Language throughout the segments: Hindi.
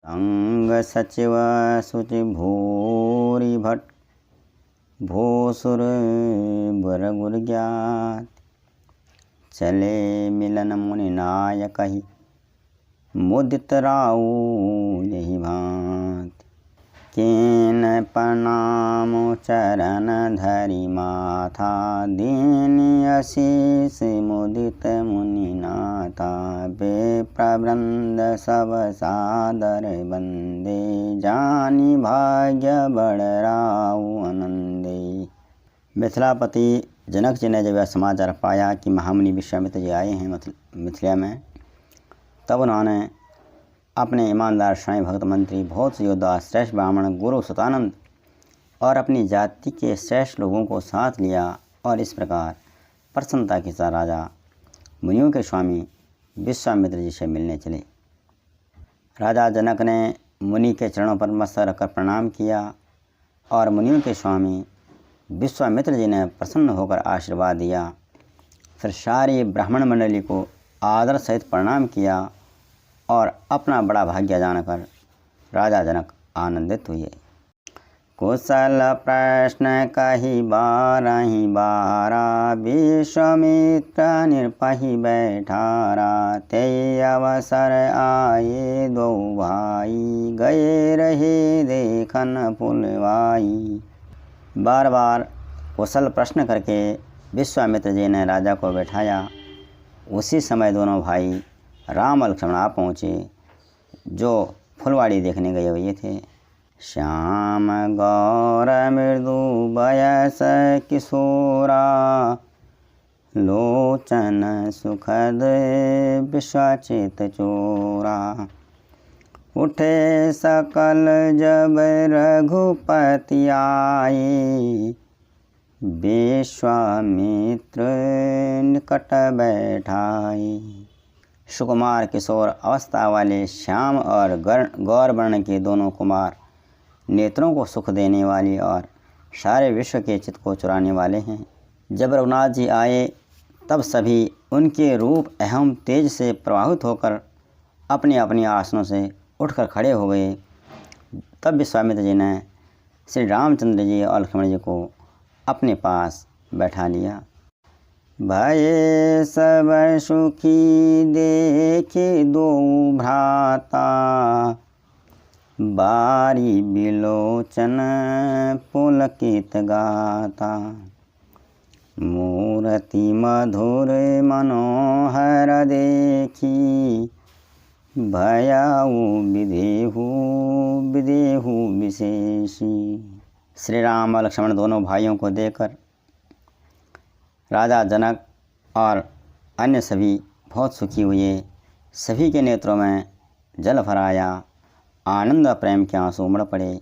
अंग सचिव शुचि भूरि भट भूसुर बर गुर ज्ञात चले मिलन मुनि नायक ही मुदित राऊ यही भांत केन प्रणाम चरण धरि माथा दीन आशीष मुदित मुनि नाथा बेप्रवृंद सब सादर बंदे जानी भाग्य बड़ राऊ आनंदे। मिथिलापति जनक जी ने जब यह समाचार पाया कि महामुनि विश्वामित्र जी आए हैं मिथिला में, तब उन्होंने अपने ईमानदार स्वामी भक्त मंत्री बहुत से योद्धा श्रेष्ठ ब्राह्मण गुरु सुतानंद और अपनी जाति के श्रेष्ठ लोगों को साथ लिया और इस प्रकार प्रसन्नता के साथ राजा मुनियों के स्वामी विश्वामित्र जी से मिलने चले। राजा जनक ने मुनि के चरणों पर मस्तक रखकर प्रणाम किया और मुनियों के स्वामी विश्वामित्र जी ने प्रसन्न होकर आशीर्वाद दिया। फिर सारी ब्राह्मण मंडली को आदर सहित प्रणाम किया और अपना बड़ा भाग्य जानकर राजा जनक आनंदित हुए। कुशल प्रश्न कही बारहि बारा विश्वामित्र निरपहि बैठारा ते अवसर आए दो भाई गए रहे देखन पुलवाई। बार बार कुशल प्रश्न करके विश्वामित्र जी ने राजा को बैठाया। उसी समय दोनों भाई राम और लक्ष्मण आ पहुँचे जो फुलवाड़ी देखने गए हुए थे। श्याम गौर मृदु बयस किशोरा लोचन सुखद विश्वचित चोरा उठे सकल जब रघुपति आए विश्वामित्र निकट बैठाए। सुकुमार किशोर अवस्था वाले श्याम और गौर वर्ण के दोनों कुमार नेत्रों को सुख देने वाले और सारे विश्व के चित्त को चुराने वाले हैं। जब रघुनाथ जी आए तब सभी उनके रूप एवं तेज से प्रभावित होकर अपने अपने आसनों से उठकर खड़े हो गए। तब विश्वामित्र जी ने श्री रामचंद्र जी और लक्ष्मण जी को अपने पास बैठा लिया। भये सब सुखी देखे दो भ्राता बारी बिलोचन पुलकित गाता मूर्ति मधुर मनोहर देखी भयाऊ विदेहु विदेहु विशेषी। श्री राम और लक्ष्मण दोनों भाइयों को देखकर राजा जनक और अन्य सभी बहुत सुखी हुए। सभी के नेत्रों में जल भराया, आनंद और प्रेम के आंसू उमड़ पड़े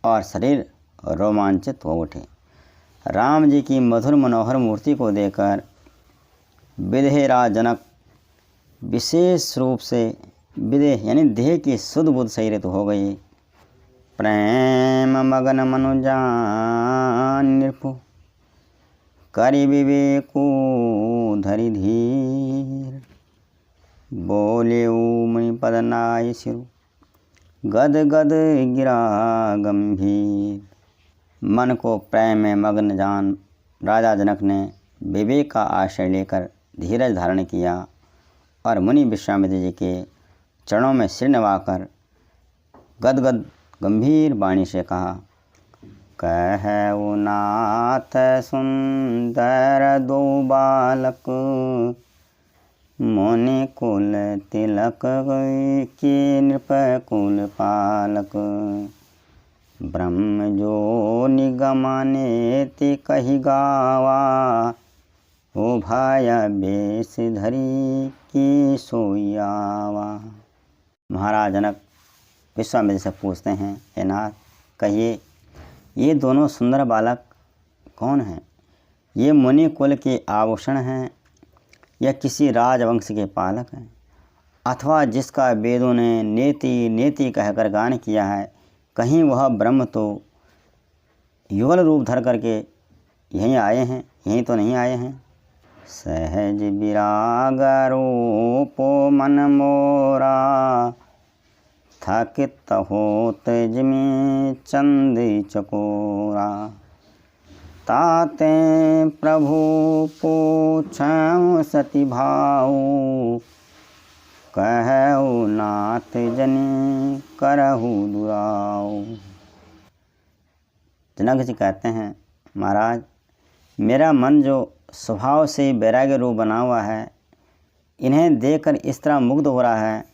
और शरीर रोमांचित हो उठे। राम जी की मधुर मनोहर मूर्ति को देखकर विदेहराज जनक विशेष रूप से विदेह यानी देह की शुद्ध बुद्ध शरीर हो गई। प्रेम मगन मनुजान निरपु करि विवेको धरि धीर बोले मुनि पद नाय सिरु गद गद गिरा गंभीर। मन को प्रेम में मग्न जान राजा जनक ने विवेक का आश्रय लेकर धीरज धारण किया और मुनि विश्वामित्र जी के चरणों में सिर नवाकर गदगद गंभीर वाणी से कहा, कहु नाथ सुंदर दो बालक मुनि कुल तिलक के नृप कुल पालक ब्रह्म जो निगमनेति कही गावा हो भाया बेस धरी की सोयावा। महाराज जनक विश्वामित्र से पूछते हैं, हे नाथ कहिए ये दोनों सुंदर बालक कौन हैं? ये मुनि कुल के आभूषण हैं या किसी राजवंश के पालक हैं, अथवा जिसका वेदों ने नेति नेति कहकर गान किया है, कहीं वह ब्रह्म तो युगल रूप धर करके यहीं आए हैं, यहीं तो नहीं आए हैं। सहज विराग रूपो मन मोरा थकित होत जिमि चंद चकोरा। ताते प्रभु पूछऊँ सती भाऊ, कहऊ नाथ जनि करहु दुराऊ। जनक जी कहते हैं, महाराज मेरा मन जो स्वभाव से वैराग्य रूप बना हुआ है, इन्हें देखकर इस तरह मुग्ध हो रहा है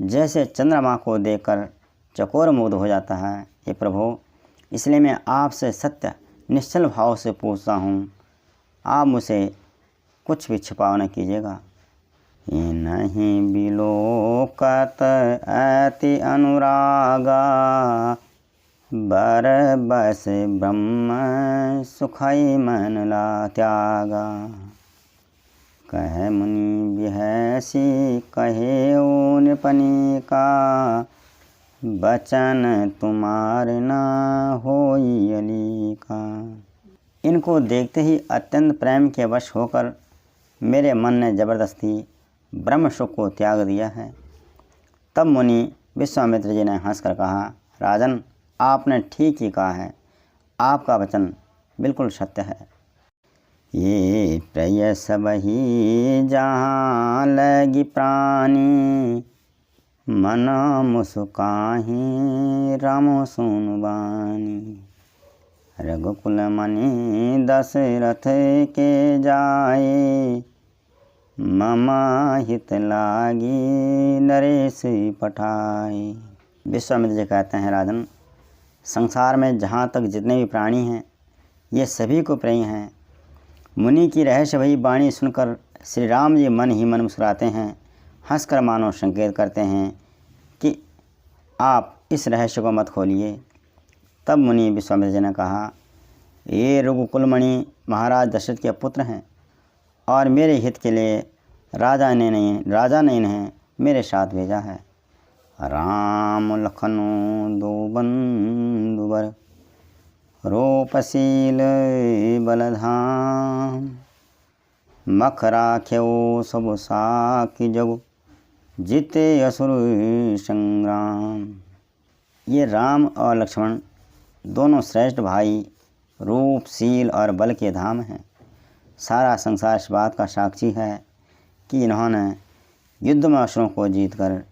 जैसे चंद्रमा को देखकर चकोर मुग्ध हो जाता है। ये प्रभु, इसलिए मैं आपसे सत्य निश्चल भाव से पूछता हूँ, आप मुझसे कुछ भी छिपाव न कीजिएगा। ये नहीं बिलोकत अति अनुरागा, बर बस ब्रह्म सुखई मन ला त्यागा। कह मुनि बिहसी कहे नृपनि का, बचन तुम्हार न होई अली का। इनको देखते ही अत्यंत प्रेम के वश होकर मेरे मन ने जबरदस्ती ब्रह्म सुख को त्याग दिया है। तब मुनि विश्वामित्र जी ने हंसकर कहा, राजन आपने ठीक ही कहा है, आपका वचन बिल्कुल सत्य है। ये प्रिय सबही जहाँ लगी प्राणी, मना मुस्काही रामो सुन बानी। रघुकुल मणि दशरथ के जाए, ममा हित लागी नरेश पठाए। विश्वामित्र जी कहते हैं, राजन संसार में जहाँ तक जितने भी प्राणी हैं, ये सभी को प्रिय हैं। मुनि की रहस्य भई वाणी सुनकर श्री राम जी मन ही मन मुस्कुराते हैं, हंसकर मानो संकेत करते हैं कि आप इस रहस्य को मत खोलिए। तब मुनि विश्वामित्र जी ने कहा, ये रघुकुलमणि महाराज दशरथ के पुत्र हैं और मेरे हित के लिए राजा ने इन्हें मेरे साथ भेजा है। राम लखनऊ दो बंधुवर, रूपशील बलधाम। मख राख्यो सब साखी जगु, जीते असुर संग्राम। ये राम और लक्ष्मण दोनों श्रेष्ठ भाई, रूपशील और बल के धाम हैं। सारा संसार इस बात का साक्षी है कि इन्होंने युद्ध में असुरों को जीतकर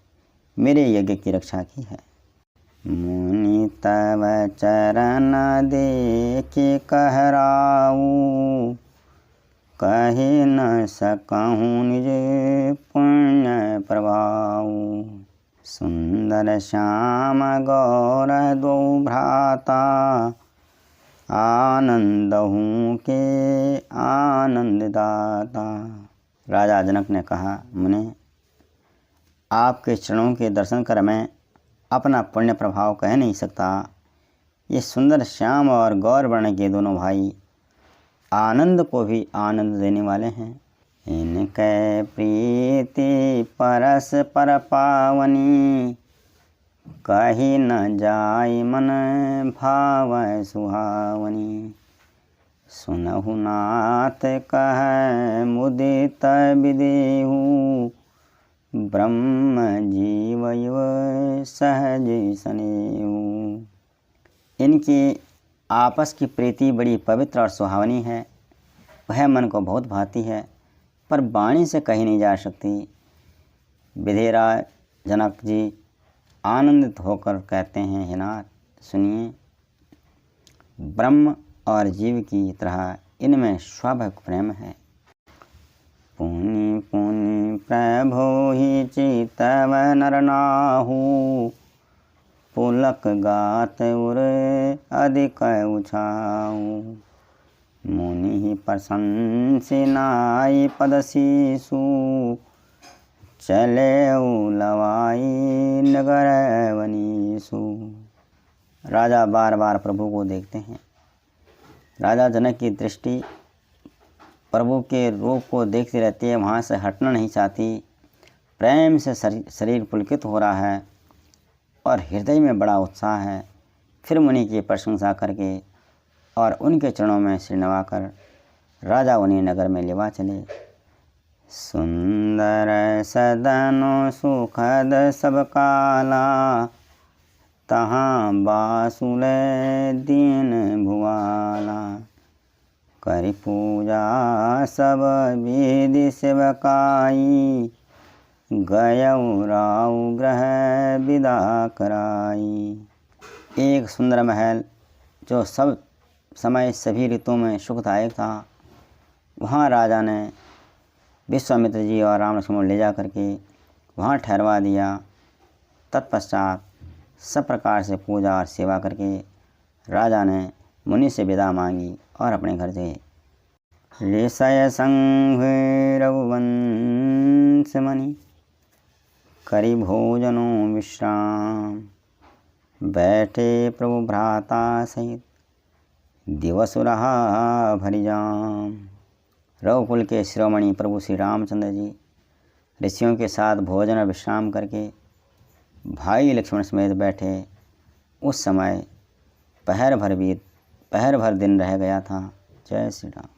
मेरे यज्ञ की रक्षा की है। मुनि तव चरण देखे कहराऊ, कहे न सकहूँ निज पुण्य प्रभाऊ। सुंदर श्याम गौर दो भ्राता, आनंदहूँ के आनंददाता। राजा जनक ने कहा, मुने आपके चरणों के दर्शन कर मैं अपना पुण्य प्रभाव कह नहीं सकता। ये सुंदर श्याम और गौर वर्ण के दोनों भाई आनंद को भी आनंद देने वाले हैं। इनके प्रीति परस पर पावनी, कही न जाय मन भाव सुहावनी। सुनहु नाथ कह मुदित विदेहु, ब्रह्म जीव सहज सनेहु। इनकी आपस की प्रीति बड़ी पवित्र और सुहावनी है, वह मन को बहुत भाती है, पर वाणी से कही नहीं जा सकती। विधेयराज जनक जी आनंदित होकर कहते हैं, हे नाथ सुनिए, ब्रह्म और जीव की तरह इनमें स्वाभाविक प्रेम है। पुनि पुनि प्रभो ही चितव नर नाहु, पुलक गात उर अधिक उछाऊ। मुनि प्रशंसिनाई पद शीशु, चले लवाई नगर वनीसु। राजा बार बार प्रभु को देखते हैं। राजा जनक की दृष्टि प्रभु के रूप को देखती रहती है, वहाँ से हटना नहीं चाहती। प्रेम से शरीर पुलकित हो रहा है और हृदय में बड़ा उत्साह है। फिर मुनि की प्रशंसा करके और उनके चरणों में सिर नवाकर राजा उन्हें नगर में लेवा चले। सुंदर सदनो सुखद सब काला, तहाँ बासुले दीन भुआला। करि पूजा सब विधि सेवकाई, गयऊ राउ ग्रह विदा कराई। एक सुंदर महल जो सब समय सभी ऋतुओं में सुखदायक था, वहाँ राजा ने विश्वामित्र जी और राम लक्ष्मण ले जा करके वहाँ ठहरवा दिया। तत्पश्चात सब प्रकार से पूजा और सेवा करके राजा ने मुनि से विदा मांगी और अपने घर गए। ऋषय संघ रघुवंश मणि, करि भोजनो विश्राम। बैठे प्रभु भ्राता सहित, दिवस रहा भरि जाम। रघुकुल के शिरोमणि प्रभु श्री रामचंद्र जी ऋषियों के साथ भोजन और विश्राम करके भाई लक्ष्मण समेत बैठे। उस समय पहर भर दिन रह गया था। जय श्री राम।